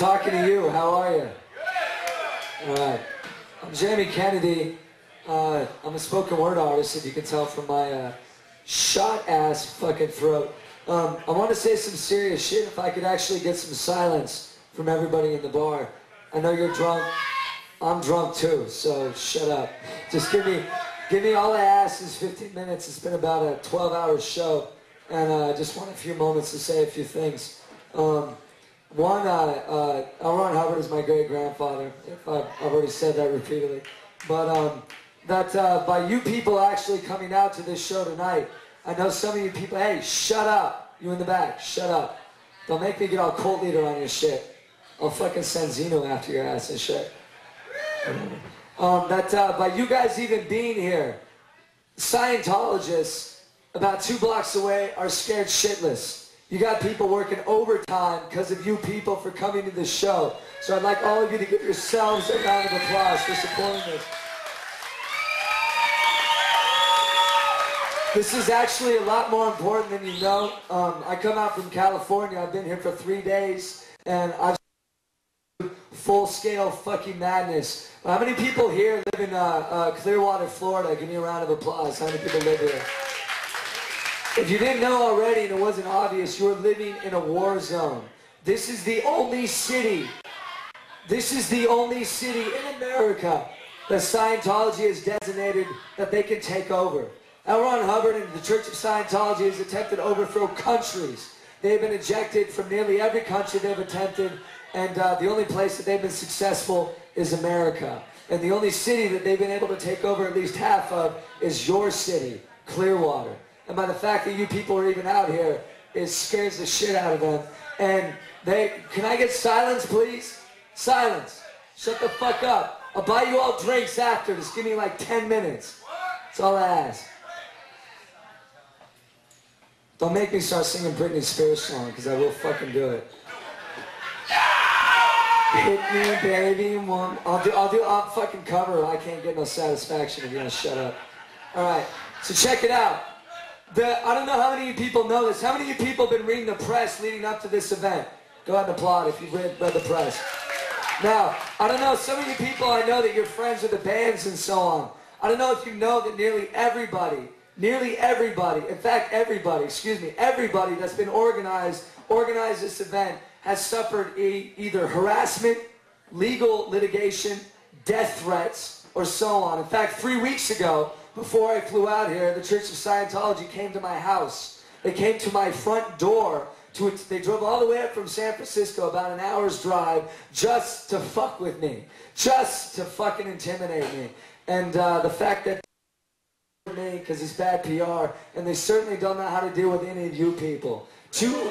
talking to you. How are you? All right. I'm Jamie Kennedy. I'm a spoken word artist, if you can tell from my shot-ass fucking throat. I want to say some serious shit if I could actually get some silence from everybody in the bar. I know you're drunk. I'm drunk too, so shut up. Just give me all I ask is 15 minutes. It's been about a 12-hour show, and I just want a few moments to say a few things. One, Hubbard is my great-grandfather, if I've already said that repeatedly. But by you people actually coming out to this show tonight, I know some of you people, hey, shut up. You in the back, shut up. Don't make me get all cult leader on your shit. I'll fucking send Zeno after your ass and shit. By you guys even being here, Scientologists about 2 blocks away are scared shitless. You got people working overtime because of you people for coming to this show. So I'd like all of you to give yourselves a round of applause for supporting this. This is actually a lot more important than you know. I come out from California. I've been here for 3 days, and I've full-scale fucking madness. How many people here live in Clearwater, Florida? Give me a round of applause. How many people live here? If you didn't know already and it wasn't obvious, you're living in a war zone. This is the only city in America that Scientology has designated that they can take over. Hubbard and the Church of Scientology has attempted to overthrow countries. They've been ejected from nearly every country they've attempted, and the only place that they've been successful is America. And the only city that they've been able to take over at least half of is your city, Clearwater. And by the fact that you people are even out here, it scares the shit out of them. And can I get silence, please? Silence. Shut the fuck up. I'll buy you all drinks after. Just give me like 10 minutes. That's all I ask. Don't make me start singing Britney Spears song, because I will fucking do it. Hit me, baby, one. I'll fucking cover. I can't get no satisfaction if you don't shut up. All right, so check it out. I don't know how many of you people know this. How many of you people have been reading the press leading up to this event? Go ahead and applaud if you've read the press. Now, I don't know, some of you people, I know that you're friends with the bands and so on. I don't know if you know that nearly everybody, in fact everybody that's been organized this event has suffered either harassment, legal litigation, death threats, or so on. In fact, 3 weeks ago, before I flew out here, the Church of Scientology came to my house. They came to my front door. They drove all the way up from San Francisco, about an hour's drive, just to fuck with me. Just to fucking intimidate me. And the fact that me, because it's bad PR, and they certainly don't know how to deal with any of you people.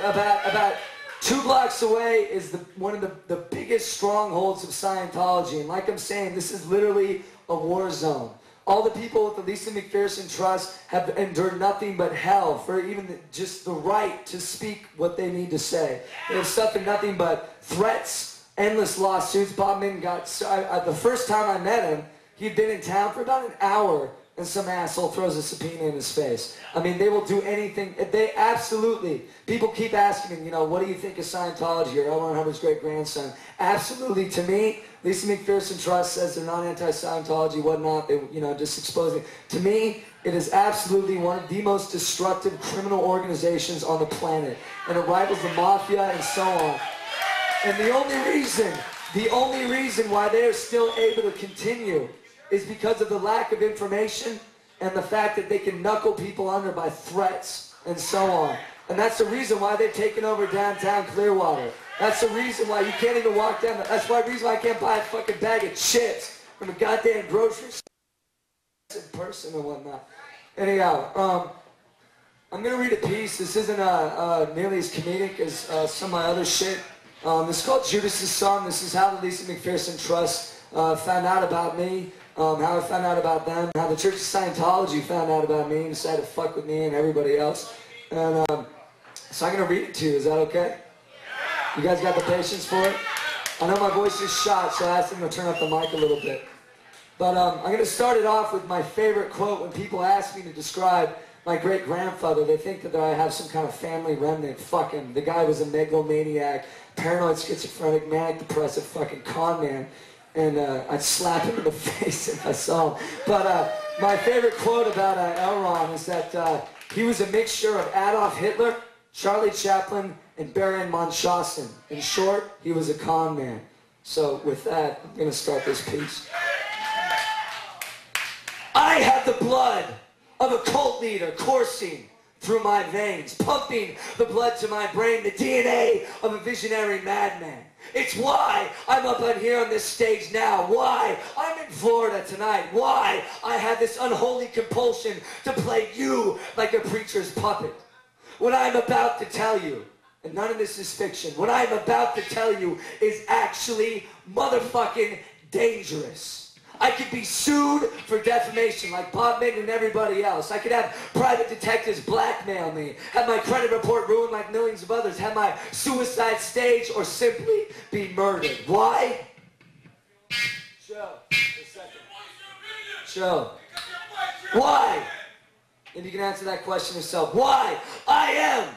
About 2 blocks away is one of the biggest strongholds of Scientology. And like I'm saying, this is literally a war zone. All the people with the Lisa McPherson Trust have endured nothing but hell for even just the right to speak what they need to say. They have suffered nothing but threats, endless lawsuits. Bob Min the first time I met him, he'd been in town for about an hour, and some asshole throws a subpoena in his face. I mean, they will do anything. They absolutely, people keep asking me, what do you think of Scientology or L. Ron Hubbard's great-grandson? Absolutely, to me, Lisa McPherson Trust says they're not anti-Scientology, whatnot, they, just exposing. To me, it is absolutely one of the most destructive criminal organizations on the planet. And it rivals the mafia and so on. And the only reason why they are still able to continue is because of the lack of information and the fact that they can knuckle people under by threats and so on. And that's the reason why they've taken over downtown Clearwater. That's the reason why you can't even walk down. That's the reason why I can't buy a fucking bag of chips from a goddamn grocery store in person or whatnot. Anyhow, I'm going to read a piece. This isn't nearly as comedic as some of my other shit. This is called Judas's Son. This is how the Lisa McPherson Trust found out about me. How I found out about them, how the Church of Scientology found out about me and decided to fuck with me and everybody else. And so I'm going to read it to you. Is that okay? You guys got the patience for it? I know my voice is shot, so I asked them to turn up the mic a little bit. But I'm going to start it off with my favorite quote. When people ask me to describe my great-grandfather, they think that I have some kind of family remnant. Fucking, the guy was a megalomaniac, paranoid, schizophrenic, manic, depressive fucking con man. And I'd slap him in the face if I saw him. But my favorite quote about L. Ron is that he was a mixture of Adolf Hitler, Charlie Chaplin, and Baron Munchausen. In short, he was a con man. So with that, I'm going to start this piece. I have the blood of a cult leader coursing through my veins, pumping the blood to my brain, the DNA of a visionary madman. It's why I'm up on here on this stage now, why I'm in Florida tonight, why I have this unholy compulsion to play you like a preacher's puppet. What I'm about to tell you, and none of this is fiction, what I'm about to tell you is actually motherfucking dangerous. I could be sued for defamation like Bob Ming and everybody else. I could have private detectives blackmail me, have my credit report ruined like millions of others, have my suicide staged, or simply be murdered. Why? Joe, a second. Joe. Why? And you can answer that question yourself. Why? I am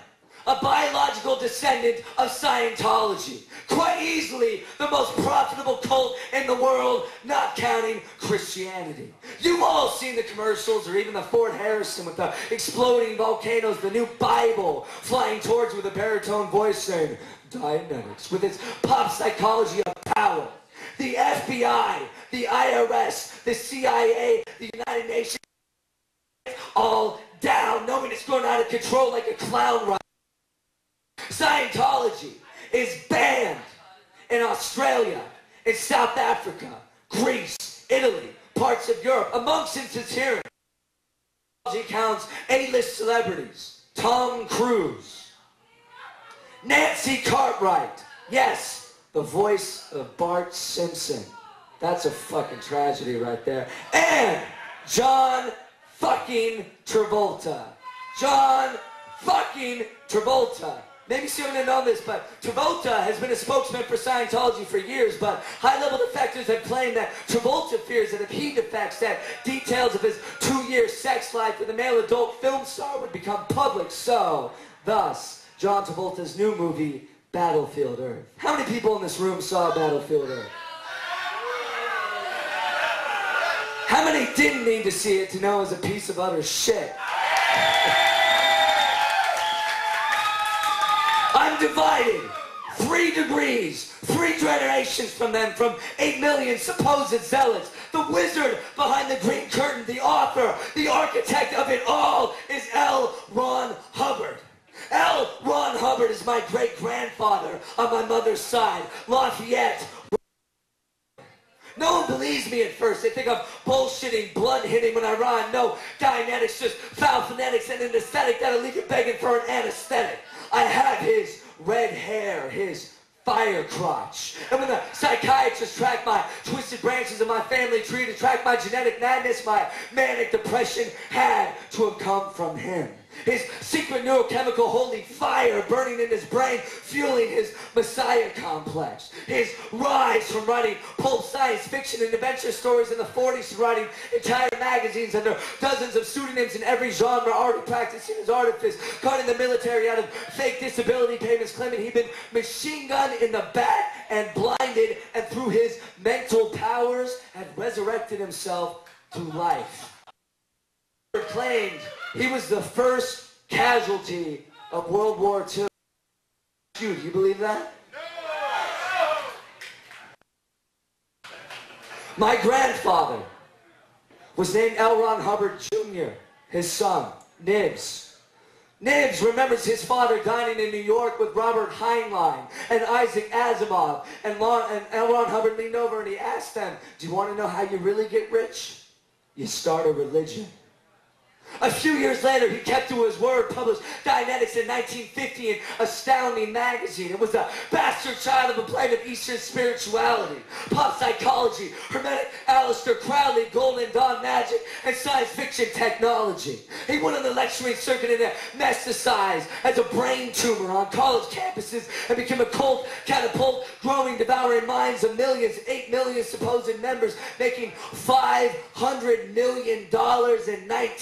a biological descendant of Scientology. Quite easily the most profitable cult in the world, not counting Christianity. You've all seen the commercials, or even the Fort Harrison with the exploding volcanoes, the new Bible flying towards with a baritone voice saying, Dianetics, with its pop psychology of power. The FBI, the IRS, the CIA, the United Nations, all down, knowing it's going out of control like a clown ride. Scientology is banned in Australia, in South Africa, Greece, Italy, parts of Europe, amongst its adherents. Scientology counts A-list celebrities, Tom Cruise, Nancy Cartwright, yes, the voice of Bart Simpson. That's a fucking tragedy right there. And John fucking Travolta. John fucking Travolta. Maybe some of you know this, but Travolta has been a spokesman for Scientology for years, but high-level defectors have claimed that Travolta fears that if he defects, that details of his 2-year sex life with a male adult film star would become public. So, thus, John Travolta's new movie, Battlefield Earth. How many people in this room saw Battlefield Earth? How many didn't need to see it to know it was a piece of utter shit? I'm divided 3 degrees, 3 generations from them, from 8 million supposed zealots. The wizard behind the green curtain, the author, the architect of it all is L. Ron Hubbard. L. Ron Hubbard is my great-grandfather on my mother's side, Lafayette. No one believes me at first. They think I'm bullshitting, blood-hitting when I rhyme. No, Dianetics, just foul phonetics and an aesthetic that'll leave you begging for an anesthetic. I have his red hair, his fire crotch. And when the psychiatrist tracked my twisted branches of my family tree to track my genetic madness, my manic depression had to have come from him. His secret neurochemical holy fire burning in his brain, fueling his messiah complex. His rise from writing pulp science fiction and adventure stories in the 40s to writing entire magazines under dozens of pseudonyms in every genre, already practicing his artifice, cutting the military out of fake disability payments, claiming he'd been machine gunned in the back and blinded, and through his mental powers had resurrected himself to life. He claimed he was the first casualty of World War II. Do you believe that? My grandfather was named L. Ron Hubbard Jr., his son, Nibs. Nibs remembers his father dining in New York with Robert Heinlein and Isaac Asimov. And L. Ron Hubbard leaned over and he asked them, do you want to know how you really get rich? You start a religion. A few years later, he kept to his word, published Dianetics in 1950 in Astounding magazine. It was a bastard child of a blend of Eastern spirituality, pop psychology, Hermetic Aleister Crowley, Golden Dawn magic, and science fiction technology. He went on the lecturing circuit and metastasized as a brain tumor on college campuses and became a cult catapult, growing, devouring minds of millions, 8 million supposed members, making $500 million in 19